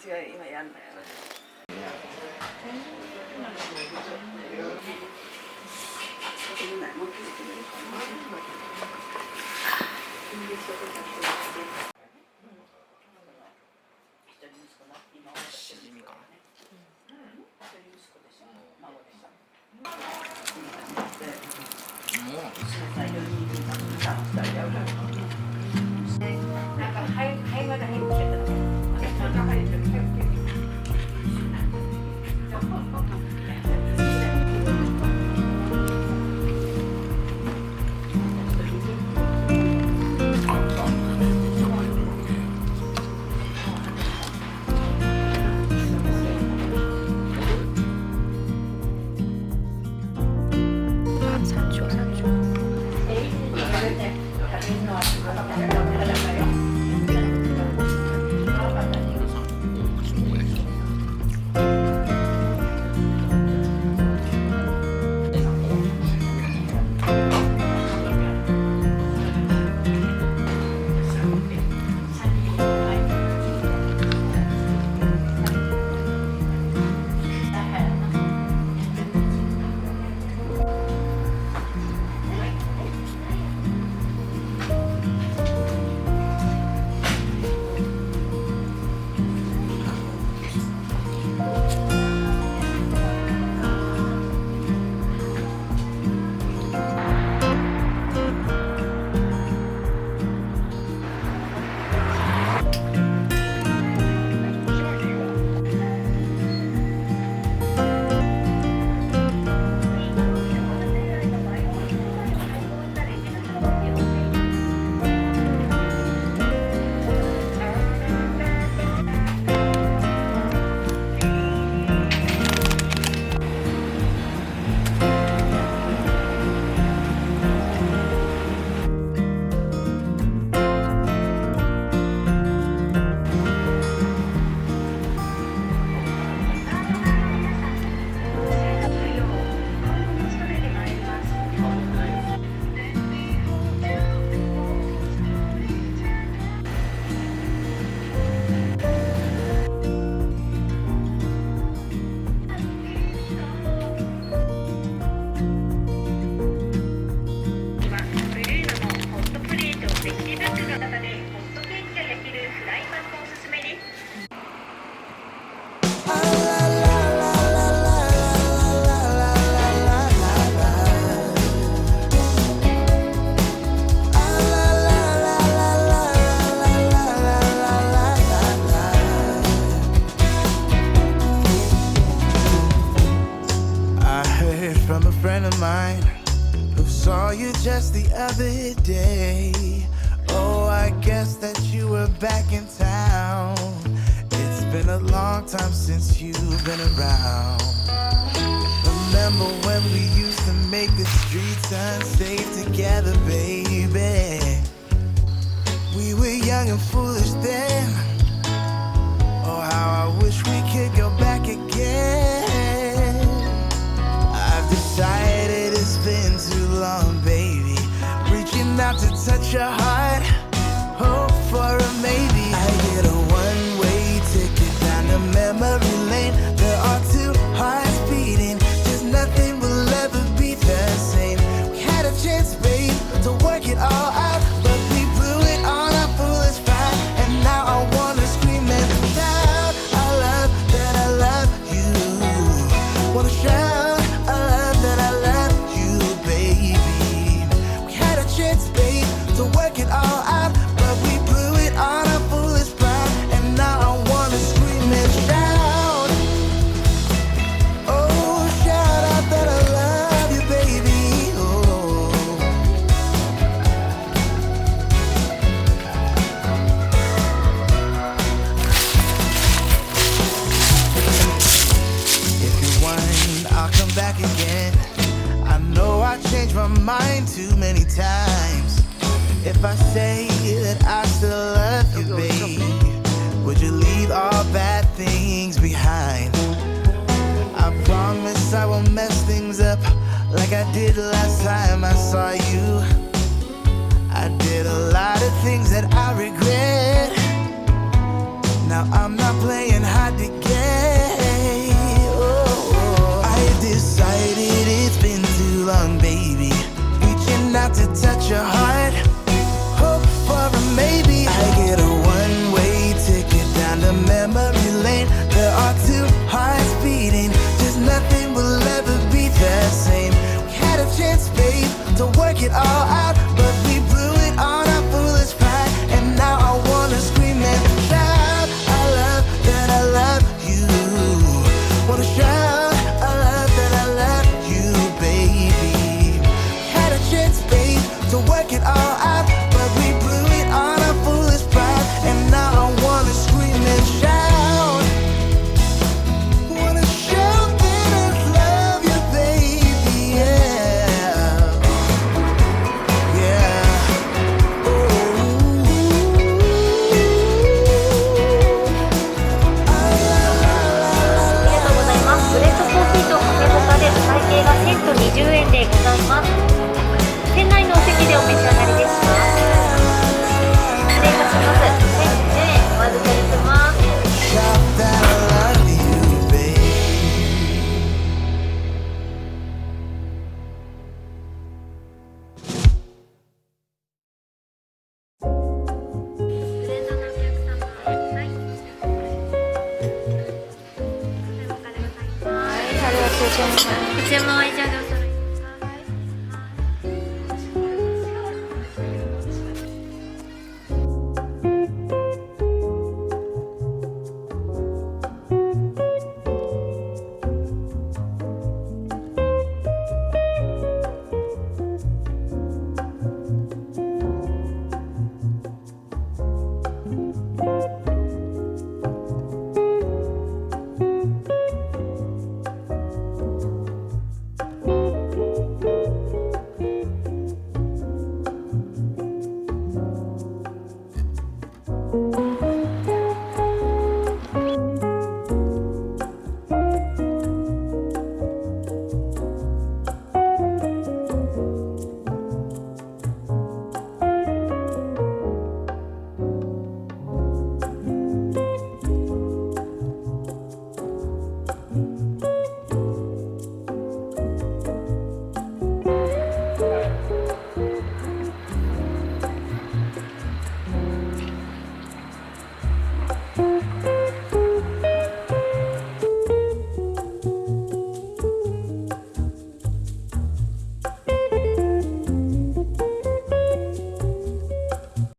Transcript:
私が今やんだよ。From a friend of mine who saw you just the other day. Oh, I guess that you were back in town. It's been a long time since you've been around. Remember when we used to make the streets unsafe together, baby? We were young and foolish then. Oh, how I wish we could go back again. Decided it's been too long, baby. Reaching out to touch your heart, hope for a maybe. I get a one-way ticket down the memory lane. There are two hearts beating, just nothing will ever be the same. We had a chance, babe, to work it all out, but we blew it on our foolish pride. And now I wanna scream and shout, I love that I love you. Wanna shout to work it all out, but we blew it on our foolish pride. And now I wanna scream and shout. Oh, shout out that I love you, baby. Oh. If you want, I'll come back again. I know I changed my mind too many times. If I say that I still love you, babe, would you leave all bad things behind? I promise I won't mess things up like I did last time I saw you. I did a lot of things that I regret. Now I'm not playing hard to get. Oh, I decided it's been too long, baby. Reaching out to touch your heart. Hope for a maybe. I get a one-way ticket down to memory lane. There are two hearts beating. Just nothing will ever be the same. We had a chance, babe, to work it all out, but we blew it on our foolish pride. And now I wanna scream and shout, I love that I love you. Wanna shout, I love that I love you, baby. We had a chance, babe, to work it all out, but we blew it on our foolish pride. And now I wanna scream and shout, wanna shout that I love you, baby, yeah. Yeah. Oh.ありがとうございます。ブレッドコーヒーとカフェモカでお会計が1020円でございます。店内のお席でお召し上がりですか？失礼いたします。1020円お預かりします。 Shout that I love you, babe. ブレンドのお客様、はい。カフェモカでございます。はい、ありがとうございます。ご注文は以上でお揃いですか？「